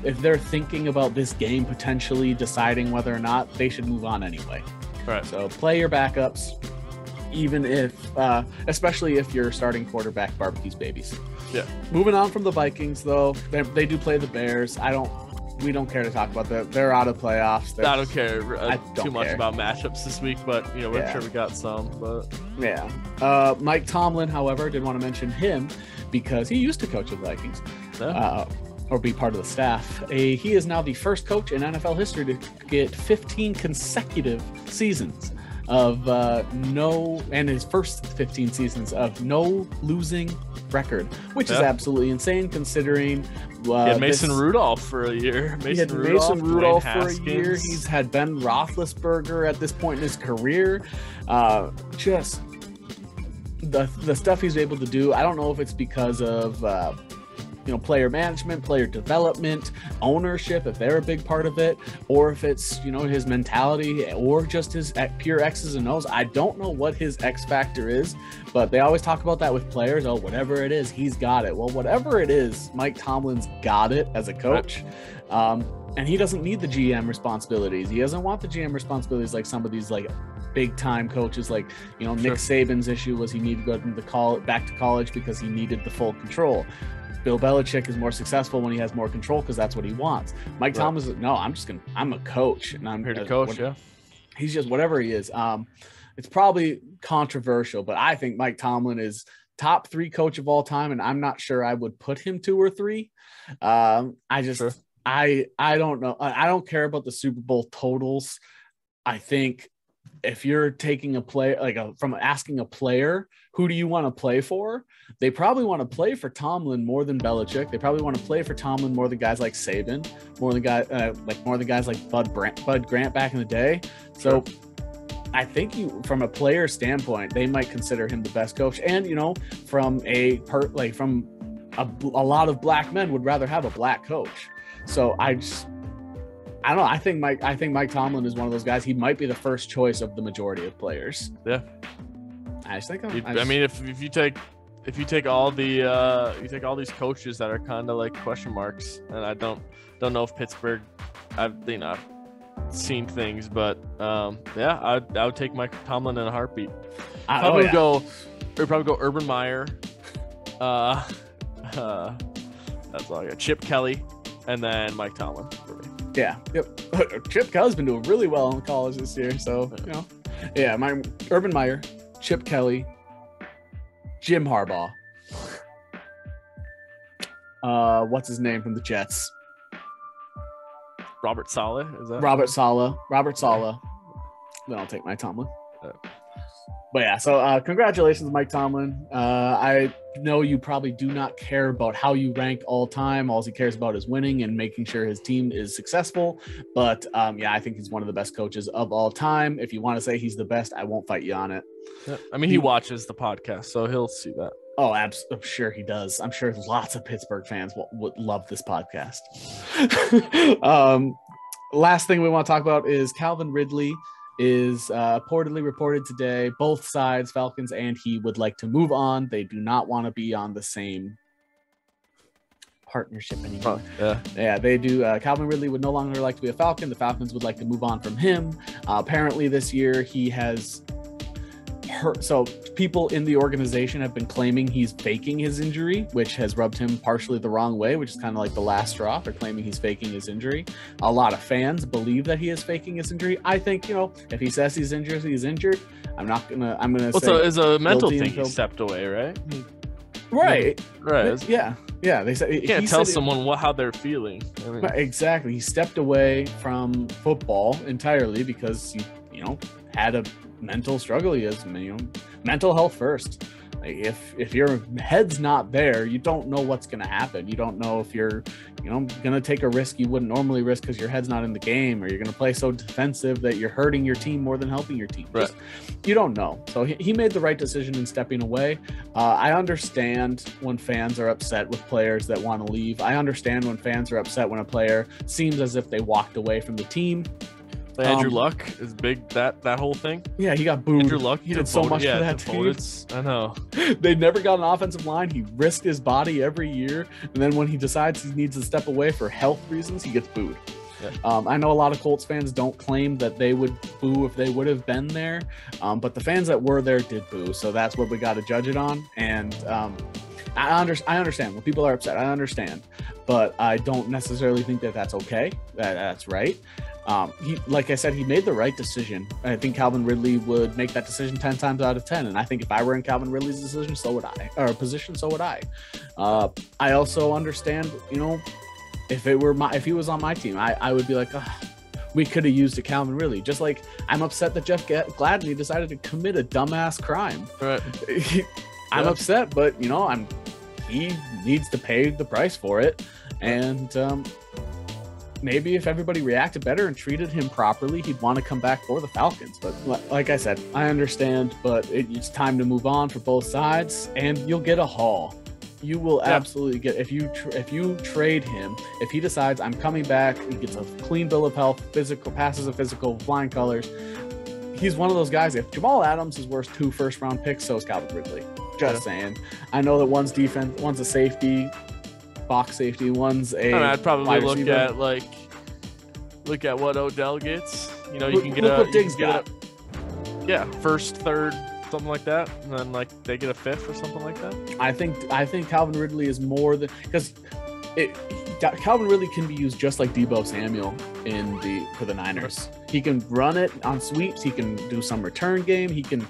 If they're thinking about this game potentially deciding whether or not, they should move on anyway. Right. So play your backups, even if, especially if you're starting quarterback barbecues babies. Yeah. Moving on from the Vikings, though, they do play the Bears. We don't care to talk about that. They're out of playoffs. I don't care too much about matchups this week, but we're sure we got some. But yeah, Mike Tomlin, however, did want to mention him because he used to coach the Vikings, or be part of the staff. He is now the first coach in NFL history to get 15 consecutive seasons of his first 15 seasons of no losing record, which is absolutely insane considering Mason Rudolph for a year. Mason Rudolph for a year. He's had Ben Roethlisberger at this point in his career. Just the stuff he's able to do. I don't know if it's because of player management, player development, ownership, if they're a big part of it, or if it's, his mentality, or just his pure X's and O's. I don't know what his X factor is, but they always talk about that with players. Oh, whatever it is, he's got it. Well, whatever it is, Mike Tomlin's got it as a coach. And he doesn't need the GM responsibilities. He doesn't want the GM responsibilities like some of these big time coaches, Nick Saban's issue was he needed to go back to college because he needed the full control. Bill Belichick is more successful when he has more control because that's what he wants. Mike Tomlin's like, no, I'm a coach, and I'm here to coach. He's just whatever he is. It's probably controversial, but I think Mike Tomlin is top 3 coach of all time, and I'm not sure I would put him 2 or 3. I don't know. I don't care about the Super Bowl totals. I think if you're taking a player, from asking a player, who do you want to play for? They probably want to play for Tomlin more than Belichick. They probably want to play for Tomlin more than guys like Saban, more than guys like Bud Grant back in the day. So I think from a player standpoint, they might consider him the best coach. And, from a lot of black men would rather have a black coach. So I don't know. I think Mike Tomlin is one of those guys. He might be the first choice of the majority of players. Yeah. If you take all these coaches that are kind of like question marks, and I don't know if Pittsburgh, I've seen things, but I would take Mike Tomlin in a heartbeat. Probably go Urban Meyer. That's all I got. Chip Kelly, and then Mike Tomlin for me. Yeah. Yep. Chip Kelly's been doing really well in college this year, so my Urban Meyer, Chip Kelly, Jim Harbaugh. What's his name from the Jets? Robert Saleh, is that? Robert Saleh. Then I'll take Mike Tomlin. But yeah, so congratulations, Mike Tomlin. I know you probably do not care about how you rank all time. All he cares about is winning and making sure his team is successful. But I think he's one of the best coaches of all time. If you want to say he's the best, I won't fight you on it. Yeah. He watches the podcast, so he'll see that. Oh, I'm sure he does. I'm sure lots of Pittsburgh fans would love this podcast. Last thing we want to talk about is Calvin Ridley. is reportedly reported today. Both sides, Falcons and he, would like to move on. They do not want to be on the same partnership anymore. Yeah, they do. Calvin Ridley would no longer like to be a Falcon. The Falcons would like to move on from him. Apparently this year he has hurt. So people in the organization have been claiming he's faking his injury, which has rubbed him partially the wrong way, which is kind of like the last straw. They're claiming he's faking his injury. A lot of fans believe that he is faking his injury. I think, if he says he's injured, he's injured. I'm gonna say so it's a mental thing. He stepped away, right? Right. Yeah, they said you can't tell someone how they're feeling. Exactly. He stepped away from football entirely because he, had a mental struggle. He has, mental health first. Like if your head's not there, you don't know what's going to happen. You don't know if you're, going to take a risk you wouldn't normally risk because your head's not in the game, or you're going to play so defensive that you're hurting your team more than helping your team. Right. You don't know. So he made the right decision in stepping away. I understand when fans are upset with players that want to leave. I understand when fans are upset when a player seems as if they walked away from the team. Andrew Luck is big. That whole thing. Yeah, he got booed. Andrew Luck, he did so much for that team. I know. They never got an offensive line. He risked his body every year, and then when he decides he needs to step away for health reasons, he gets booed. Yeah. I know a lot of Colts fans don't claim that they would boo if they would have been there, but the fans that were there did boo, so that's what we got to judge it on. And I understand when people are upset. I understand, but I don't necessarily think that that's okay. That's right. Like I said, he made the right decision. I think Calvin Ridley would make that decision 10 times out of 10. And I think if I were in Calvin Ridley's position, so would I. I also understand, if he was on my team, I would be like, we could have used a Calvin Ridley. Just like I'm upset that Jeff Gladney decided to commit a dumbass crime. Right. I'm upset, but he needs to pay the price for it. And, maybe if everybody reacted better and treated him properly, he'd want to come back for the Falcons. But like I said, I understand, but it's time to move on for both sides, and you'll get a haul. You will absolutely get, if you trade him, if he decides I'm coming back, he gets a clean bill of health, passes a physical, flying colors. He's one of those guys. If Jamal Adams is worth 2 first-round picks, so is Calvin Ridley. Just saying. I know that one's defense, one's a safety, box safety, one's a I'd probably look receiver. Look at what Odell gets. You can get what Diggs got. First, third, something like that, and then they get a 5th or something like that. I think Calvin Ridley is more than, because Calvin Ridley can be used just like Deebo Samuel for the Niners. He can run it on sweeps. He can do some return game. He can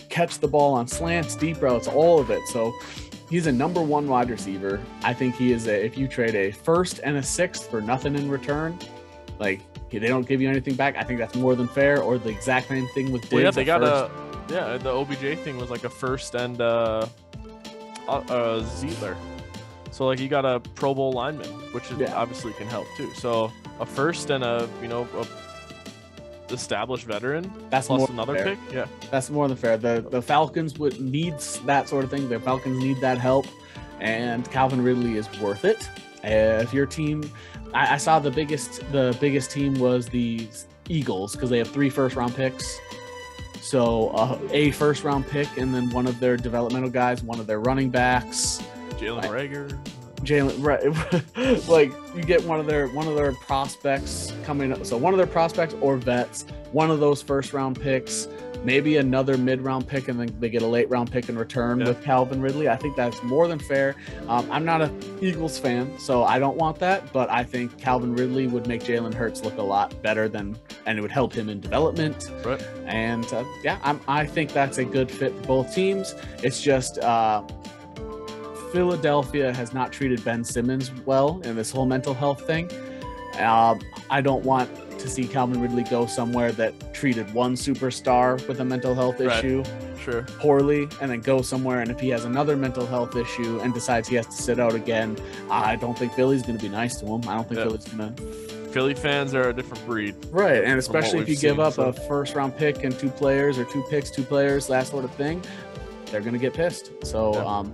catch the ball on slants, deep routes, all of it. So he's a number 1 wide receiver. I think he is if you trade a 1st and a 6th for nothing in return, they don't give you anything back, I think that's more than fair. Or the exact same thing with Diggs. They got the OBJ thing was like a 1st and Zeitler. So you got a Pro Bowl lineman, which obviously can help too. So a 1st and a established veteran, that's plus more another fair. pick. Yeah, that's more than fair. The Falcons would need that sort of thing. The Falcons need that help, and Calvin Ridley is worth it. If your team, I saw the biggest team was the Eagles, because they have 3 first-round picks. So a first-round pick, and then one of their developmental guys, one of their running backs, Jalen Reagor. Right. You get one of their prospects coming up. So one of their prospects or vets, one of those first-round picks, maybe another mid-round pick, and then they get a late-round pick in return with Calvin Ridley. I think that's more than fair. I'm not an Eagles fan, so I don't want that, but I think Calvin Ridley would make Jalen Hurts look a lot better and it would help him in development. Right. And I think that's a good fit for both teams. It's just Philadelphia has not treated Ben Simmons well in this whole mental health thing. I don't want to see Calvin Ridley go somewhere that treated one superstar with a mental health issue poorly, and then go somewhere, and if he has another mental health issue and decides he has to sit out again, I don't think Philly's going to be nice to him. I don't think Philly's going to. Philly fans are a different breed. Right, and especially if you give up a first-round pick and 2 players, or 2 picks, 2 players, that sort of thing, they're going to get pissed. So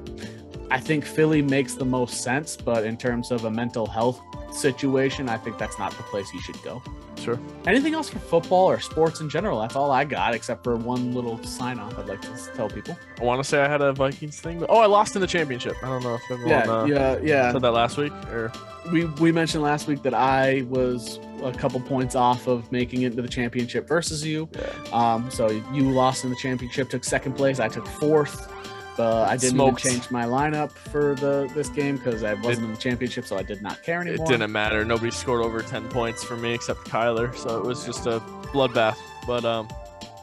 I think Philly makes the most sense, but in terms of a mental health situation, I think that's not the place you should go. Sure. Anything else for football or sports in general? That's all I got, except for one little sign off I'd like to tell people. I want to say I had a Vikings thing, but I lost in the championship. I don't know if everyone said that last week, or we mentioned last week that I was a couple points off of making it into the championship versus you. Yeah. So you lost in the championship, took second place. I took fourth. I didn't even change my lineup for this game because I wasn't in the championship, so I did not care anymore. It didn't matter. Nobody scored over 10 points for me except Kyler, so it was just a bloodbath. But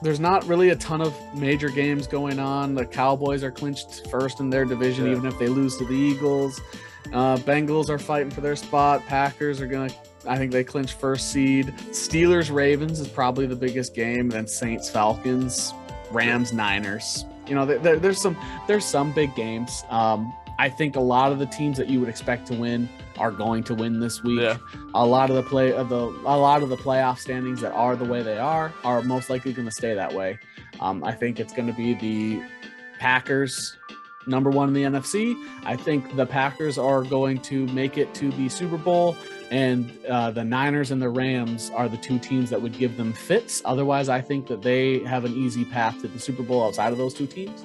there's not really a ton of major games going on. The Cowboys are clinched first in their division, even if they lose to the Eagles. Bengals are fighting for their spot. Packers are I think they clinch first seed. Steelers Ravens is probably the biggest game. Then Saints Falcons, Rams Niners. There's some big games. I think a lot of the teams that you would expect to win are going to win this week. Yeah. A lot of the playoff standings that are the way they are most likely going to stay that way. I think it's going to be the Packers, number one in the NFC. I think the Packers are going to make it to the Super Bowl, and the Niners and the Rams are the two teams that would give them fits. Otherwise, I think that they have an easy path to the Super Bowl outside of those two teams.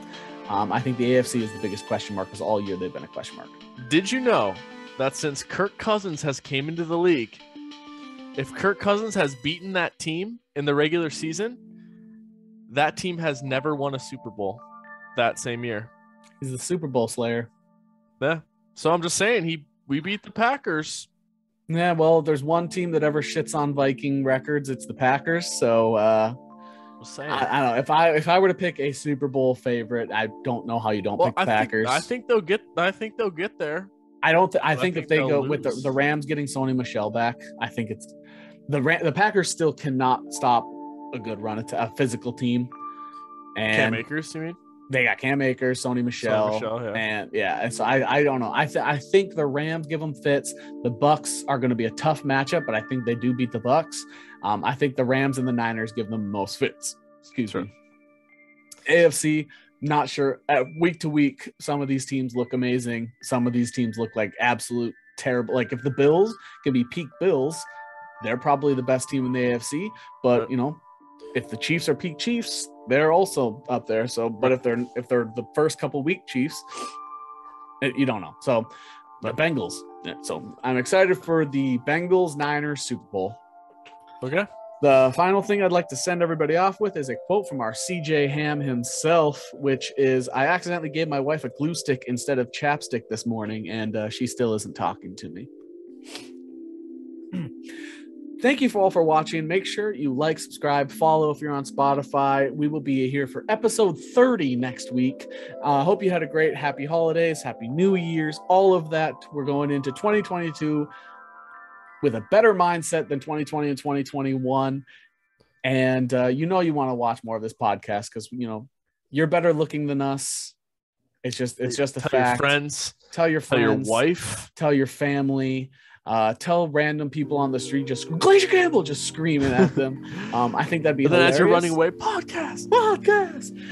I think the AFC is the biggest question mark because all year they've been a question mark. Did you know that since Kirk Cousins has came into the league, if Kirk Cousins has beaten that team in the regular season, that team has never won a Super Bowl that same year? He's the Super Bowl slayer. Yeah. So I'm just saying we beat the Packers. Yeah, well, there's one team that ever shits on Viking records. It's the Packers. So I don't know. If I were to pick a Super Bowl favorite, I don't know how you don't pick the Packers. I think they'll get there. I think if they go lose. With the Rams getting Sony Mychal back, I think it's the Packers still cannot stop a good run at a physical team. And Cam Akers, you mean? They got Cam Akers, Sony Mychal, and so I don't know. I think the Rams give them fits. The Bucks are going to be a tough matchup, but I think they do beat the Bucks. I think the Rams and the Niners give them most fits. Excuse me. AFC, not sure. Week to week, some of these teams look amazing. Some of these teams look like absolute terrible. Like if the Bills can be peak Bills, they're probably the best team in the AFC. But if the Chiefs are peak Chiefs, they're also up there. So, but if they're the first couple week Chiefs, you don't know. So, the Bengals. So, I'm excited for the Bengals Niners Super Bowl. Okay. The final thing I'd like to send everybody off with is a quote from our CJ Ham himself, which is, I accidentally gave my wife a glue stick instead of chapstick this morning, and she still isn't talking to me. Thank you all for watching. Make sure you like, subscribe, follow if you're on Spotify. We will be here for episode 30 next week. Hope you had a great happy holidays, happy New Year's, all of that. We're going into 2022 with a better mindset than 2020 and 2021. And you want to watch more of this podcast because, you're better looking than us. It's just a fact. Tell your friends. Tell your wife. Tell your family. Tell random people on the street, just Glaziar Gambol, just screaming at them. I think that'd be hilarious. Then as you're running away, podcast,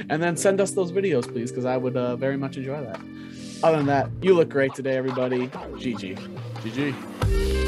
and then send us those videos, please, because I would very much enjoy that. Other than that, you look great today, everybody. GG.